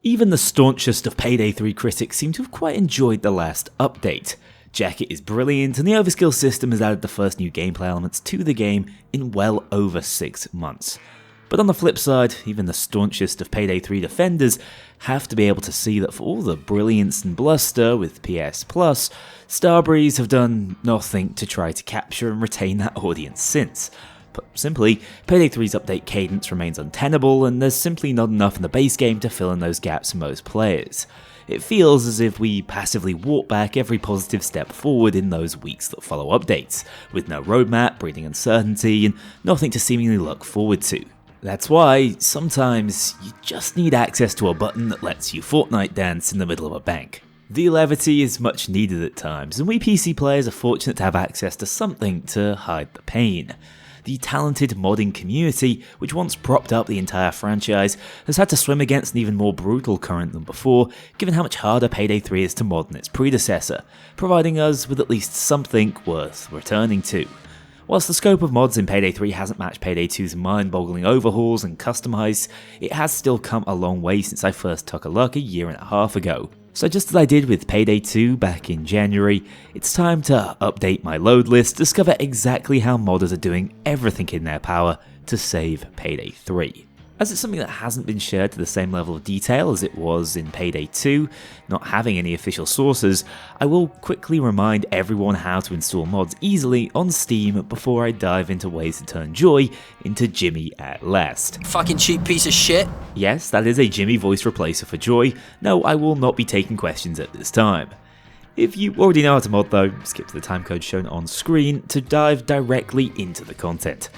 Even the staunchest of Payday 3 critics seem to have quite enjoyed the last update. Jacket is brilliant, and the overskill system has added the first new gameplay elements to the game in well over 6 months. But on the flip side, even the staunchest of Payday 3 defenders have to be able to see that for all the brilliance and bluster with PS Plus, Starbreeze have done nothing to try to capture and retain that audience since. Put simply, Payday 3's update cadence remains untenable, and there's simply not enough in the base game to fill in those gaps for most players. It feels as if we passively walk back every positive step forward in those weeks that follow updates, with no roadmap, breeding uncertainty, and nothing to seemingly look forward to. That's why, sometimes, you just need access to a button that lets you Fortnite dance in the middle of a bank. The levity is much needed at times, and we PC players are fortunate to have access to something to hide the pain. The talented modding community, which once propped up the entire franchise, has had to swim against an even more brutal current than before, given how much harder Payday 3 is to mod than its predecessor, providing us with at least something worth returning to. Whilst the scope of mods in Payday 3 hasn't matched Payday 2's mind-boggling overhauls and custom heists, it has still come a long way since I first took a look a year and a half ago. So just as I did with Payday 2 back in January, it's time to update my load list, discover exactly how modders are doing everything in their power to save Payday 3. As it's something that hasn't been shared to the same level of detail as it was in Payday 2, not having any official sources, I will quickly remind everyone how to install mods easily on Steam before I dive into ways to turn joy into Jimmy at last. Fucking cheap piece of shit. Yes, that is a Jimmy voice replacer for joy. No, I will not be taking questions at this time. If you already know how to mod though, skip to the timecode shown on screen to dive directly into the content.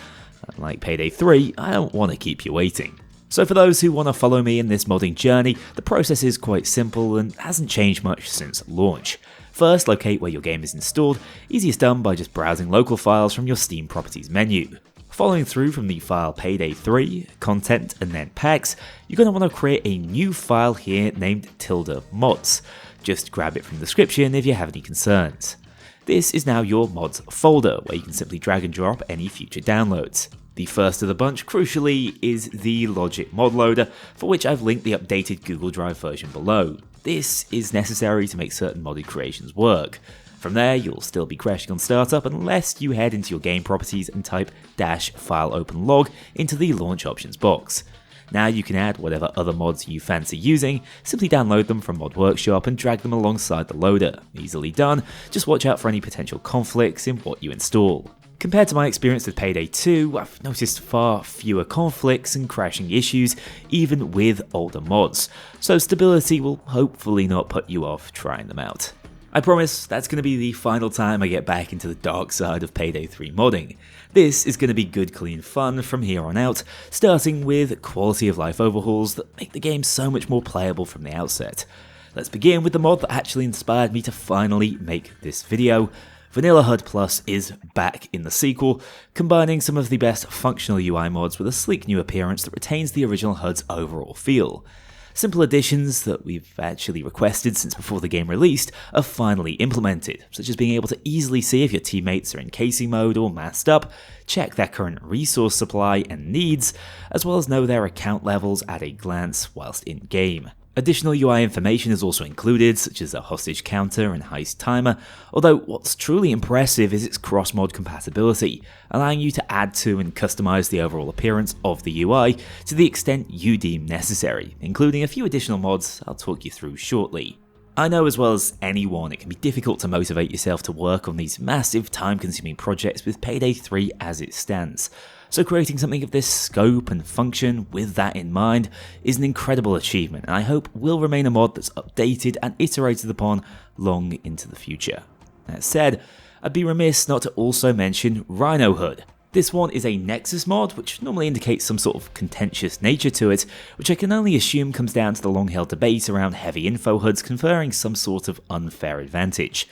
Like Payday 3, I don't want to keep you waiting. So for those who want to follow me in this modding journey, the process is quite simple and hasn't changed much since launch. First, locate where your game is installed, easiest done by just browsing local files from your Steam Properties menu. Following through from the file Payday 3, content, and then packs, you're going to want to create a new file here named ~mods. Just grab it from the description if you have any concerns. This is now your mods folder, where you can simply drag and drop any future downloads. The first of the bunch, crucially, is the Logic mod loader, for which I've linked the updated Google Drive version below. This is necessary to make certain modded creations work. From there, you'll still be crashing on startup unless you head into your game properties and type --fileopenlog into the launch options box. Now you can add whatever other mods you fancy using, simply download them from Mod Workshop and drag them alongside the loader. Easily done, just watch out for any potential conflicts in what you install. Compared to my experience with Payday 2, I've noticed far fewer conflicts and crashing issues, even with older mods, so stability will hopefully not put you off trying them out. I promise that's going to be the final time I get back into the dark side of Payday 3 modding. This is going to be good clean fun from here on out, starting with quality of life overhauls that make the game so much more playable from the outset. Let's begin with the mod that actually inspired me to finally make this video. Vanilla HUD Plus is back in the sequel, combining some of the best functional UI mods with a sleek new appearance that retains the original HUD's overall feel. Simple additions that we've actually requested since before the game released are finally implemented, such as being able to easily see if your teammates are in casing mode or masked up, check their current resource supply and needs, as well as know their account levels at a glance whilst in-game. Additional UI information is also included, such as a hostage counter and heist timer, although what's truly impressive is its cross-mod compatibility, allowing you to add to and customize the overall appearance of the UI to the extent you deem necessary, including a few additional mods I'll talk you through shortly. I know as well as anyone it can be difficult to motivate yourself to work on these massive time-consuming projects with Payday 3 as it stands. So creating something of this scope and function with that in mind is an incredible achievement, and I hope will remain a mod that's updated and iterated upon long into the future. That said, I'd be remiss not to also mention Rhino HUD. This one is a Nexus mod, which normally indicates some sort of contentious nature to it, which I can only assume comes down to the long-held debate around heavy info HUDs conferring some sort of unfair advantage.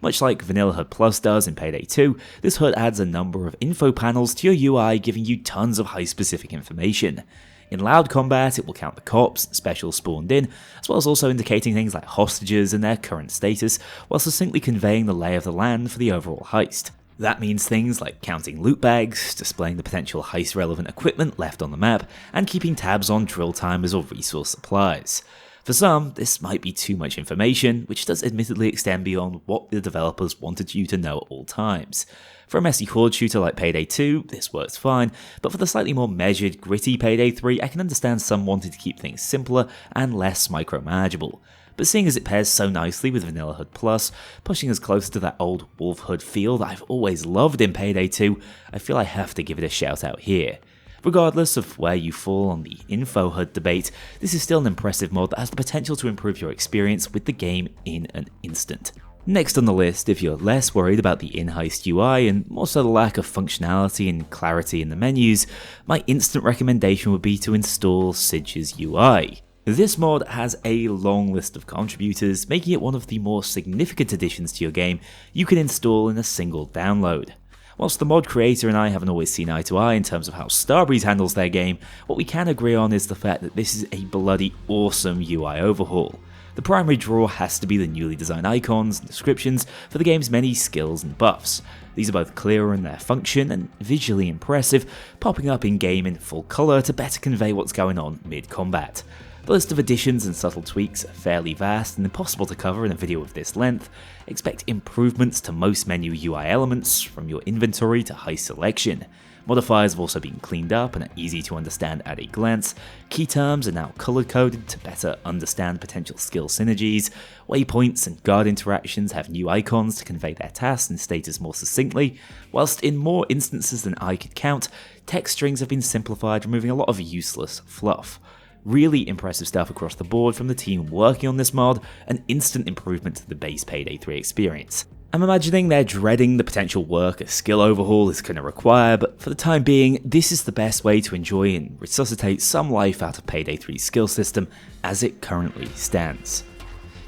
Much like Vanilla HUD Plus does in Payday 2, this HUD adds a number of info panels to your UI, giving you tons of high-specific information. In loud combat, it will count the cops, specials spawned in, as well as also indicating things like hostages and their current status, while succinctly conveying the lay of the land for the overall heist. That means things like counting loot bags, displaying the potential heist-relevant equipment left on the map, and keeping tabs on drill timers or resource supplies. For some, this might be too much information, which does admittedly extend beyond what the developers wanted you to know at all times. For a messy horde shooter like Payday 2, this works fine, but for the slightly more measured, gritty Payday 3, I can understand some wanted to keep things simpler and less micromanageable. But seeing as it pairs so nicely with Vanilla HUD Plus, pushing us closer to that old Wolf HUD feel that I've always loved in Payday 2, I feel I have to give it a shout out here. Regardless of where you fall on the Info HUD debate, this is still an impressive mod that has the potential to improve your experience with the game in an instant. Next on the list, if you're less worried about the in-heist UI and more so the lack of functionality and clarity in the menus, my instant recommendation would be to install Sige's UI. This mod has a long list of contributors, making it one of the more significant additions to your game you can install in a single download. Whilst the mod creator and I haven't always seen eye to eye in terms of how Starbreeze handles their game, what we can agree on is the fact that this is a bloody awesome UI overhaul. The primary draw has to be the newly designed icons and descriptions for the game's many skills and buffs. These are both clearer in their function and visually impressive, popping up in-game in full colour to better convey what's going on mid-combat. The list of additions and subtle tweaks are fairly vast and impossible to cover in a video of this length. Expect improvements to most menu UI elements, from your inventory to heist selection. Modifiers have also been cleaned up and are easy to understand at a glance. Key terms are now color-coded to better understand potential skill synergies. Waypoints and guard interactions have new icons to convey their tasks and status more succinctly, whilst in more instances than I could count, text strings have been simplified, removing a lot of useless fluff. Really impressive stuff across the board from the team working on this mod, an instant improvement to the base Payday 3 experience. I'm imagining they're dreading the potential work a skill overhaul is going to require, but for the time being, this is the best way to enjoy and resuscitate some life out of Payday 3's skill system as it currently stands.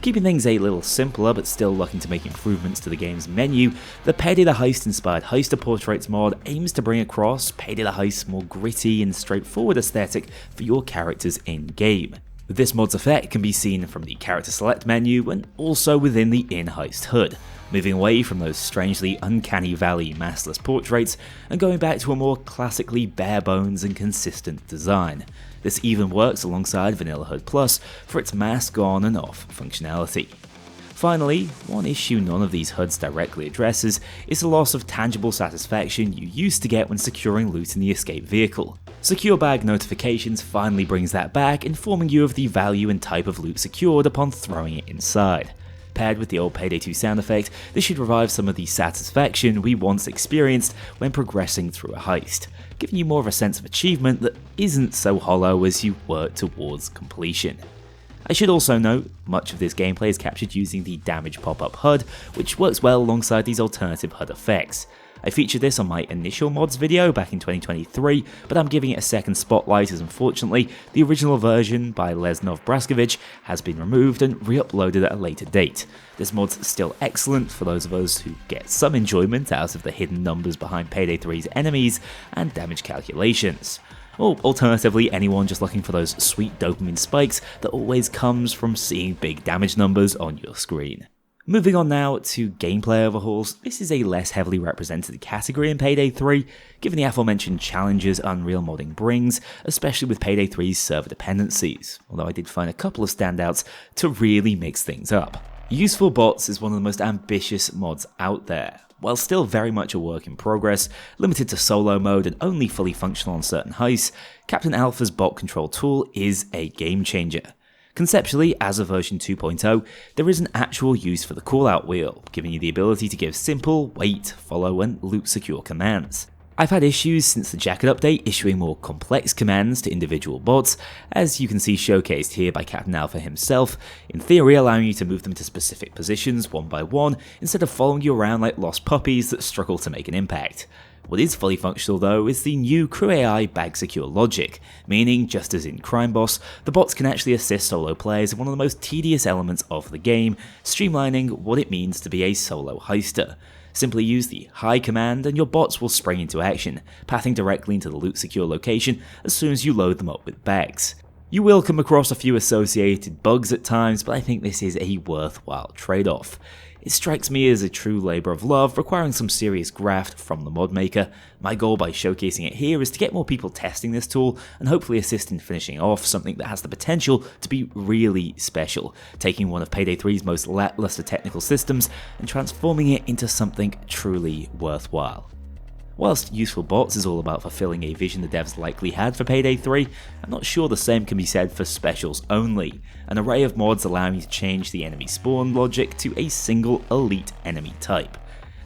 Keeping things a little simpler but still looking to make improvements to the game's menu, the Payday the Heist inspired Heister Portraits mod aims to bring across Payday the Heist's more gritty and straightforward aesthetic for your characters in-game. This mod's effect can be seen from the character select menu and also within the in-heist HUD, moving away from those strangely uncanny valley maskless portraits and going back to a more classically bare bones and consistent design. This even works alongside Vanilla HUD Plus for its mask on and off functionality. Finally, one issue none of these HUDs directly addresses is the loss of tangible satisfaction you used to get when securing loot in the escape vehicle. Secure Bag Notifications finally brings that back, informing you of the value and type of loot secured upon throwing it inside. Paired with the old Payday 2 sound effect, this should revive some of the satisfaction we once experienced when progressing through a heist, giving you more of a sense of achievement that isn't so hollow as you work towards completion. I should also note, much of this gameplay is captured using the damage pop-up HUD, which works well alongside these alternative HUD effects. I featured this on my initial mods video back in 2023, but I'm giving it a second spotlight as unfortunately the original version by Lesnov Braskovich has been removed and re-uploaded at a later date. This mod's still excellent for those of us who get some enjoyment out of the hidden numbers behind Payday 3's enemies and damage calculations. Or alternatively, anyone just looking for those sweet dopamine spikes that always comes from seeing big damage numbers on your screen. Moving on now to gameplay overhauls, this is a less heavily represented category in Payday 3, given the aforementioned challenges Unreal modding brings, especially with Payday 3's server dependencies, although I did find a couple of standouts to really mix things up. Useful Bots is one of the most ambitious mods out there. While still very much a work in progress, limited to solo mode and only fully functional on certain heists, Captain Alpha's bot control tool is a game changer. Conceptually, as of version 2.0, there is an actual use for the callout wheel, giving you the ability to give simple, wait, follow, and loot secure commands. I've had issues since the Jacket update issuing more complex commands to individual bots, as you can see showcased here by Captain Alpha himself, in theory allowing you to move them to specific positions one by one, instead of following you around like lost puppies that struggle to make an impact. What is fully functional though is the new Crew AI bag secure logic, meaning just as in Crime Boss, the bots can actually assist solo players in one of the most tedious elements of the game, streamlining what it means to be a solo heister. Simply use the hi command and your bots will spring into action, pathing directly into the loot secure location as soon as you load them up with bags. You will come across a few associated bugs at times, but I think this is a worthwhile trade-off. It strikes me as a true labour of love, requiring some serious graft from the mod maker. My goal by showcasing it here is to get more people testing this tool and hopefully assist in finishing off something that has the potential to be really special, taking one of Payday 3's most lackluster technical systems and transforming it into something truly worthwhile. Whilst Useful Bots is all about fulfilling a vision the devs likely had for Payday 3, I'm not sure the same can be said for Specials only, an array of mods allowing you to change the enemy spawn logic to a single elite enemy type.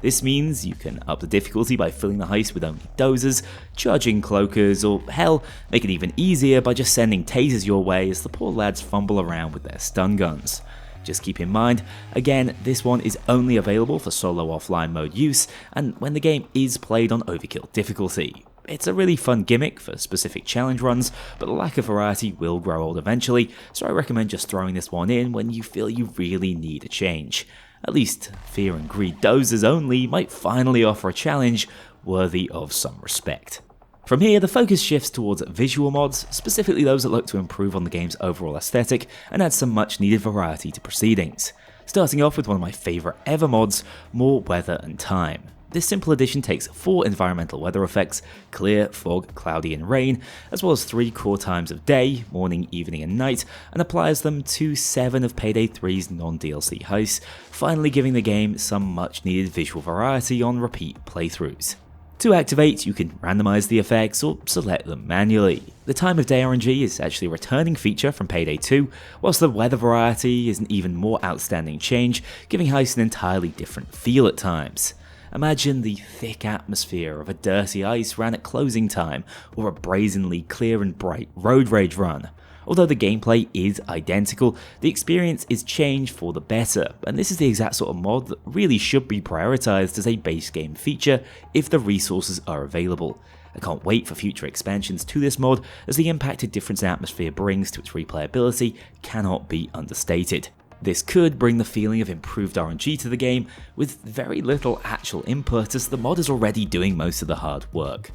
This means you can up the difficulty by filling the heist with only dozers, charging cloakers, or hell, make it even easier by just sending tasers your way as the poor lads fumble around with their stun guns. Just keep in mind, again, this one is only available for solo offline mode use, and when the game is played on overkill difficulty. It's a really fun gimmick for specific challenge runs, but the lack of variety will grow old eventually, so I recommend just throwing this one in when you feel you really need a change. At least, Fear and Greed dozers only might finally offer a challenge worthy of some respect. From here, the focus shifts towards visual mods, specifically those that look to improve on the game's overall aesthetic and add some much needed variety to proceedings. Starting off with one of my favourite ever mods, More Weather and Time. This simple addition takes 4 environmental weather effects, clear, fog, cloudy and rain, as well as 3 core times of day, morning, evening and night, and applies them to 7 of Payday 3's non-DLC heists, finally giving the game some much needed visual variety on repeat playthroughs. To activate, you can randomize the effects or select them manually. The time of day RNG is actually a returning feature from Payday 2, whilst the weather variety is an even more outstanding change, giving heists an entirely different feel at times. Imagine the thick atmosphere of a dirty ice run at closing time, or a brazenly clear and bright road rage run. Although the gameplay is identical, the experience is changed for the better, and this is the exact sort of mod that really should be prioritised as a base game feature if the resources are available. I can't wait for future expansions to this mod, as the impact a difference in atmosphere brings to its replayability cannot be understated. This could bring the feeling of improved RNG to the game with very little actual input, as the mod is already doing most of the hard work.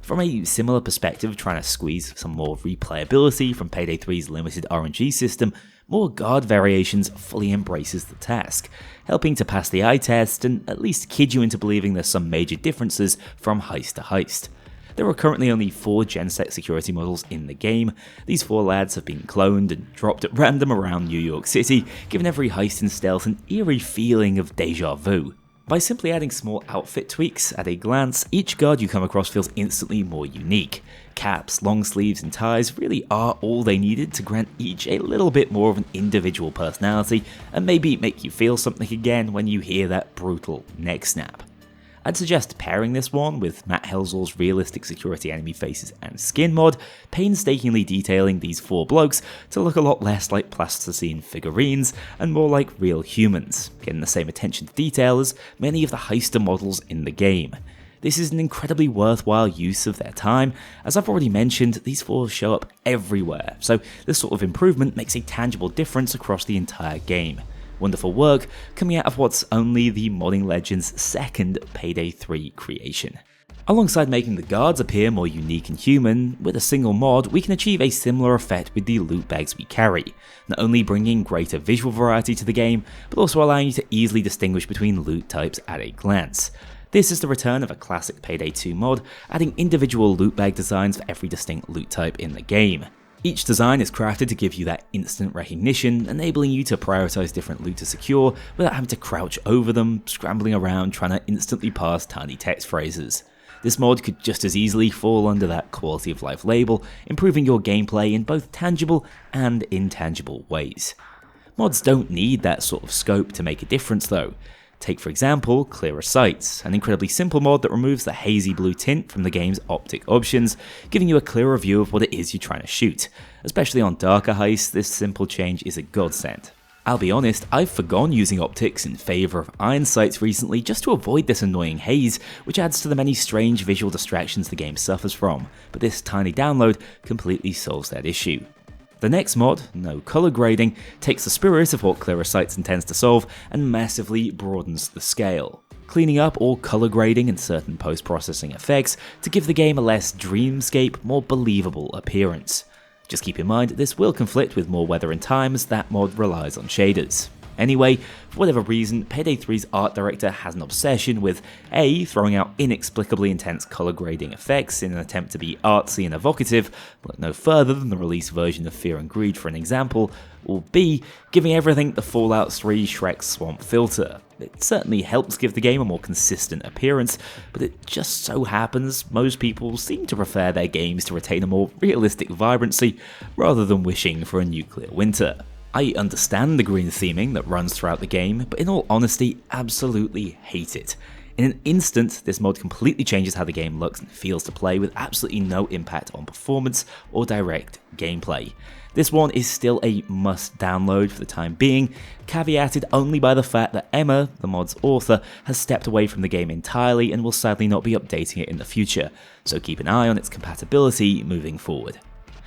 From a similar perspective, trying to squeeze some more replayability from Payday 3's limited RNG system, More Guard Variations fully embraces the task, helping to pass the eye test and at least kid you into believing there's some major differences from heist to heist. There are currently only 4 Genset security models in the game. These 4 lads have been cloned and dropped at random around New York City, giving every heist and stealth an eerie feeling of deja vu. By simply adding small outfit tweaks at a glance, each guard you come across feels instantly more unique. Caps, long sleeves and ties really are all they needed to grant each a little bit more of an individual personality and maybe make you feel something again when you hear that brutal neck snap. I'd suggest pairing this one with Matt Helzor's realistic security enemy faces and skin mod, painstakingly detailing these 4 blokes to look a lot less like plasticine figurines and more like real humans, getting the same attention to detail as many of the heister models in the game. This is an incredibly worthwhile use of their time. As I've already mentioned, these 4 show up everywhere, so this sort of improvement makes a tangible difference across the entire game. Wonderful work coming out of what's only the modding legend's second Payday 3 creation. Alongside making the guards appear more unique and human, with a single mod we can achieve a similar effect with the loot bags we carry, not only bringing greater visual variety to the game, but also allowing you to easily distinguish between loot types at a glance. This is the return of a classic Payday 2 mod, adding individual loot bag designs for every distinct loot type in the game. Each design is crafted to give you that instant recognition, enabling you to prioritize different loot to secure without having to crouch over them, scrambling around trying to instantly pass tiny text phrases. This mod could just as easily fall under that quality of life label, improving your gameplay in both tangible and intangible ways. Mods don't need that sort of scope to make a difference though. Take for example, Clearer Sights, an incredibly simple mod that removes the hazy blue tint from the game's optic options, giving you a clearer view of what it is you're trying to shoot. Especially on darker heists, this simple change is a godsend. I'll be honest, I've forgone using optics in favour of iron sights recently just to avoid this annoying haze, which adds to the many strange visual distractions the game suffers from, but this tiny download completely solves that issue. The next mod, No Colour Grading, takes the spirit of what Clearer Sights intends to solve and massively broadens the scale, cleaning up all colour grading and certain post-processing effects to give the game a less dreamscape, more believable appearance. Just keep in mind this will conflict with More Weather and Time as that mod relies on shaders. Anyway, for whatever reason, Payday 3's art director has an obsession with A, throwing out inexplicably intense colour grading effects in an attempt to be artsy and evocative, but no further than the release version of Fear and Greed for an example, or B, giving everything the Fallout 3 Shrek Swamp filter. It certainly helps give the game a more consistent appearance, but it just so happens most people seem to prefer their games to retain a more realistic vibrancy rather than wishing for a nuclear winter. I understand the green theming that runs throughout the game, but in all honesty, absolutely hate it. In an instant, this mod completely changes how the game looks and feels to play with absolutely no impact on performance or direct gameplay. This one is still a must download for the time being, caveated only by the fact that Emma, the mod's author, has stepped away from the game entirely and will sadly not be updating it in the future, so keep an eye on its compatibility moving forward.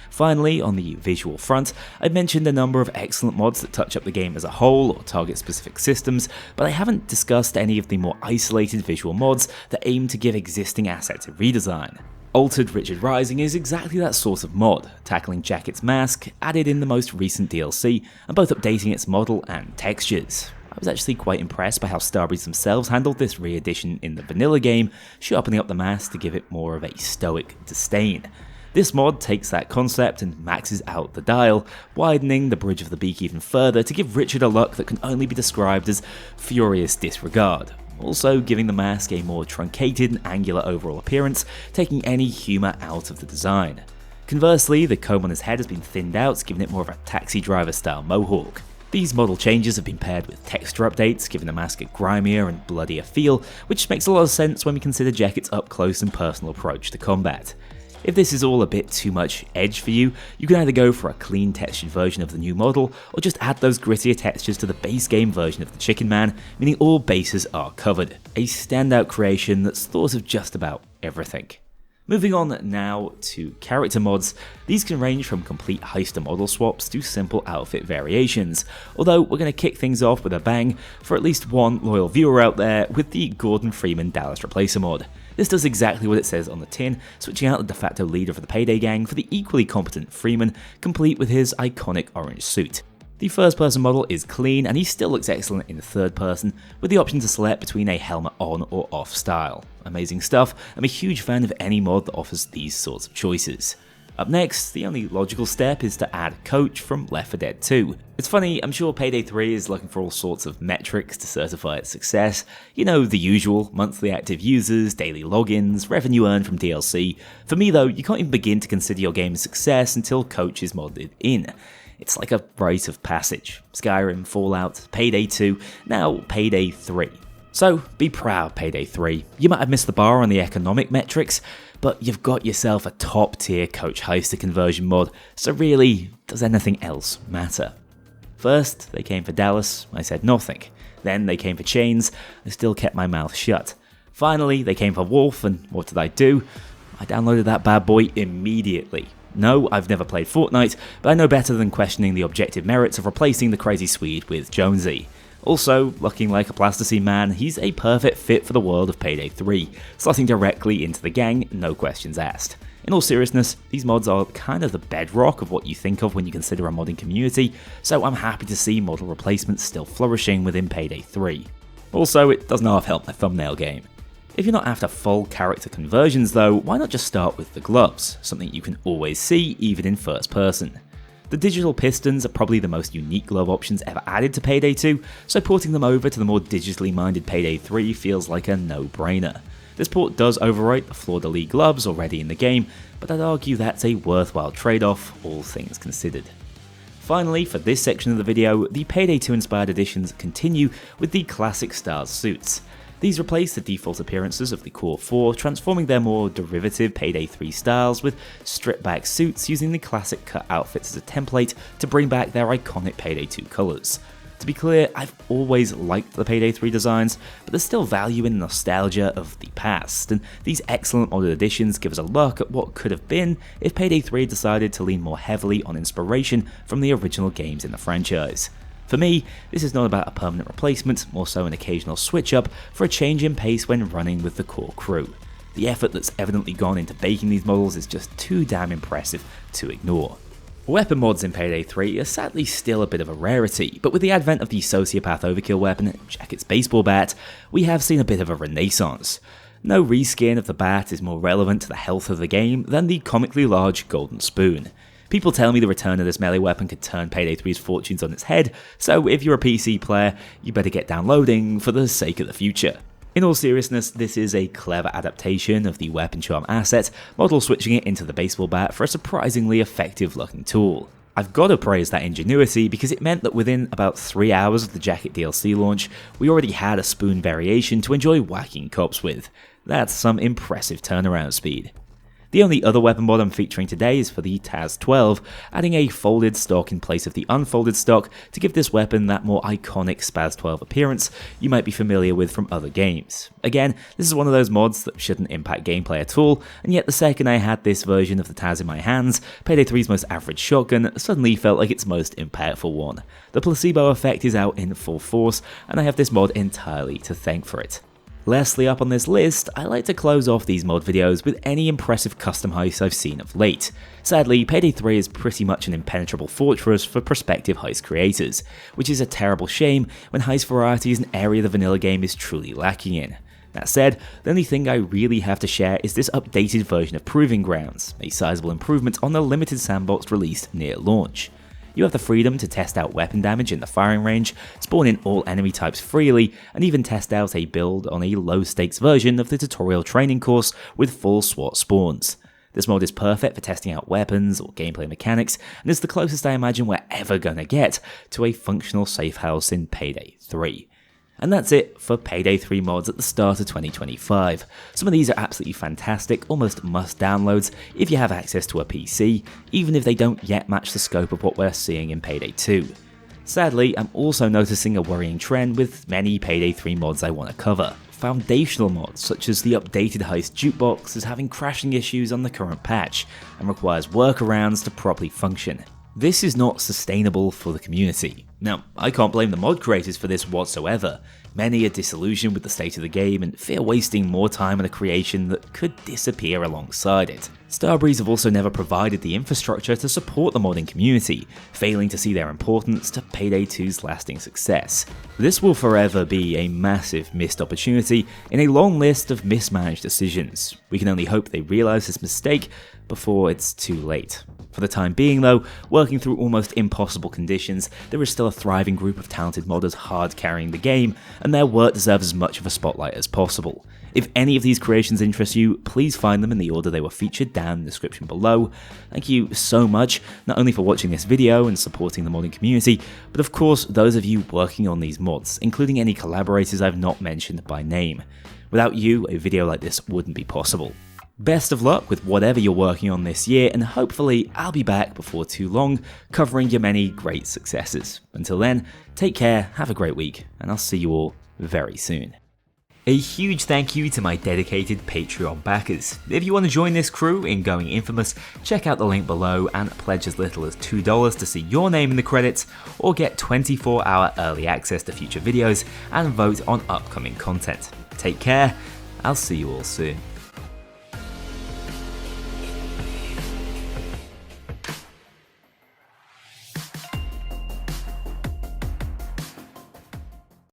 Finally, on the visual front, I mentioned a number of excellent mods that touch up the game as a whole or target specific systems, but I haven't discussed any of the more isolated visual mods that aim to give existing assets a redesign. Altered Richard Rising is exactly that sort of mod, tackling Jacket's mask, added in the most recent DLC, and both updating its model and textures. I was actually quite impressed by how Starbreeze themselves handled this re-edition in the vanilla game, sharpening up the mask to give it more of a stoic disdain. This mod takes that concept and maxes out the dial, widening the bridge of the beak even further to give Richard a look that can only be described as furious disregard, also giving the mask a more truncated and angular overall appearance, taking any humour out of the design. Conversely, the comb on his head has been thinned out, giving it more of a taxi driver style mohawk. These model changes have been paired with texture updates, giving the mask a grimier and bloodier feel, which makes a lot of sense when we consider Jacket's up close and personal approach to combat. If this is all a bit too much edge for you, you can either go for a clean textured version of the new model, or just add those grittier textures to the base game version of the Chicken Man, meaning all bases are covered. A standout creation that's thought of just about everything. Moving on now to character mods, these can range from complete heister model swaps to simple outfit variations, although we're going to kick things off with a bang for at least one loyal viewer out there with the Gordon Freeman Dallas Replacer mod. This does exactly what it says on the tin, switching out the de facto leader for the Payday gang for the equally competent Freeman, complete with his iconic orange suit. The first person model is clean and he still looks excellent in the third person, with the option to select between a helmet on or off style. Amazing stuff. I'm a huge fan of any mod that offers these sorts of choices. Up next, the only logical step is to add Coach from Left 4 Dead 2. It's funny, I'm sure Payday 3 is looking for all sorts of metrics to certify its success. You know, the usual, monthly active users, daily logins, revenue earned from DLC. For me though, you can't even begin to consider your game a success until Coach is modded in. It's like a rite of passage. Skyrim, Fallout, Payday 2, now Payday 3. So, be proud, Payday 3. You might have missed the bar on the economic metrics, but you've got yourself a top-tier Coach Heister conversion mod, so really, does anything else matter? First, they came for Dallas, I said nothing. Then they came for Chains, I still kept my mouth shut. Finally, they came for Wolf, and what did I do? I downloaded that bad boy immediately. No, I've never played Fortnite, but I know better than questioning the objective merits of replacing the crazy Swede with Jonesy. Also, looking like a plasticine man, he's a perfect fit for the world of Payday 3, slotting directly into the gang, no questions asked. In all seriousness, these mods are kind of the bedrock of what you think of when you consider a modding community, so I'm happy to see model replacements still flourishing within Payday 3. Also, it doesn't half help my thumbnail game. If you're not after full character conversions though, why not just start with the gloves, something you can always see even in first person. The digital pistons are probably the most unique glove options ever added to Payday 2, so porting them over to the more digitally minded Payday 3 feels like a no-brainer. This port does overwrite the fleur-de-lis gloves already in the game, but I'd argue that's a worthwhile trade-off, all things considered. Finally, for this section of the video, the Payday 2 inspired editions continue with the classic Stars suits. These replace the default appearances of the core 4, transforming their more derivative Payday 3 styles with stripped-back suits using the classic cut outfits as a template to bring back their iconic Payday 2 colours. To be clear, I've always liked the Payday 3 designs, but there's still value in nostalgia of the past, and these excellent modded additions give us a look at what could have been if Payday 3 decided to lean more heavily on inspiration from the original games in the franchise. For me, this is not about a permanent replacement, more so an occasional switch up for a change in pace when running with the core crew. The effort that's evidently gone into baking these models is just too damn impressive to ignore. Weapon mods in Payday 3 are sadly still a bit of a rarity, but with the advent of the Sociopath Overkill weapon, Jacket's baseball bat, we have seen a bit of a renaissance. No reskin of the bat is more relevant to the health of the game than the comically large golden spoon. People tell me the return of this melee weapon could turn Payday 3's fortunes on its head, so if you're a PC player, you better get downloading for the sake of the future. In all seriousness, this is a clever adaptation of the weapon charm asset, model switching it into the baseball bat for a surprisingly effective looking tool. I've got to praise that ingenuity because it meant that within about 3 hours of the Jacket DLC launch, we already had a spoon variation to enjoy whacking cops with. That's some impressive turnaround speed. The only other weapon mod I'm featuring today is for the Taz-12, adding a folded stock in place of the unfolded stock to give this weapon that more iconic Spaz-12 appearance you might be familiar with from other games. Again, this is one of those mods that shouldn't impact gameplay at all, and yet the second I had this version of the Taz in my hands, Payday 3's most average shotgun suddenly felt like its most impactful one. The placebo effect is out in full force, and I have this mod entirely to thank for it. Lastly up on this list, I like to close off these mod videos with any impressive custom heists I've seen of late. Sadly, Payday 3 is pretty much an impenetrable fortress for prospective heist creators, which is a terrible shame when heist variety is an area the vanilla game is truly lacking in. That said, the only thing I really have to share is this updated version of Proving Grounds, a sizable improvement on the limited sandbox released near launch. You have the freedom to test out weapon damage in the firing range, spawn in all enemy types freely, and even test out a build on a low stakes version of the tutorial training course with full SWAT spawns. This mod is perfect for testing out weapons or gameplay mechanics, and is the closest I imagine we're ever gonna get to a functional safe house in Payday 3. And that's it for Payday 3 mods at the start of 2025. Some of these are absolutely fantastic, almost must downloads if you have access to a PC, even if they don't yet match the scope of what we're seeing in Payday 2. Sadly, I'm also noticing a worrying trend with many Payday 3 mods I want to cover. Foundational mods, such as the updated Heist Jukebox, is having crashing issues on the current patch, and requires workarounds to properly function. This is not sustainable for the community. Now, I can't blame the mod creators for this whatsoever. Many are disillusioned with the state of the game and fear wasting more time on a creation that could disappear alongside it. Starbreeze have also never provided the infrastructure to support the modding community, failing to see their importance to Payday 2's lasting success. This will forever be a massive missed opportunity in a long list of mismanaged decisions. We can only hope they realise this mistake before it's too late. For the time being though, working through almost impossible conditions, there is still a thriving group of talented modders hard carrying the game, and their work deserves as much of a spotlight as possible. If any of these creations interest you, please find them in the order they were featured down in the description below. Thank you so much, not only for watching this video and supporting the modding community, but of course those of you working on these mods, including any collaborators I've not mentioned by name. Without you, a video like this wouldn't be possible. Best of luck with whatever you're working on this year, and hopefully I'll be back before too long covering your many great successes. Until then, take care, have a great week, and I'll see you all very soon. A huge thank you to my dedicated Patreon backers. If you want to join this crew in going infamous, check out the link below and pledge as little as $2 to see your name in the credits, or get 24-hour early access to future videos and vote on upcoming content. Take care, I'll see you all soon.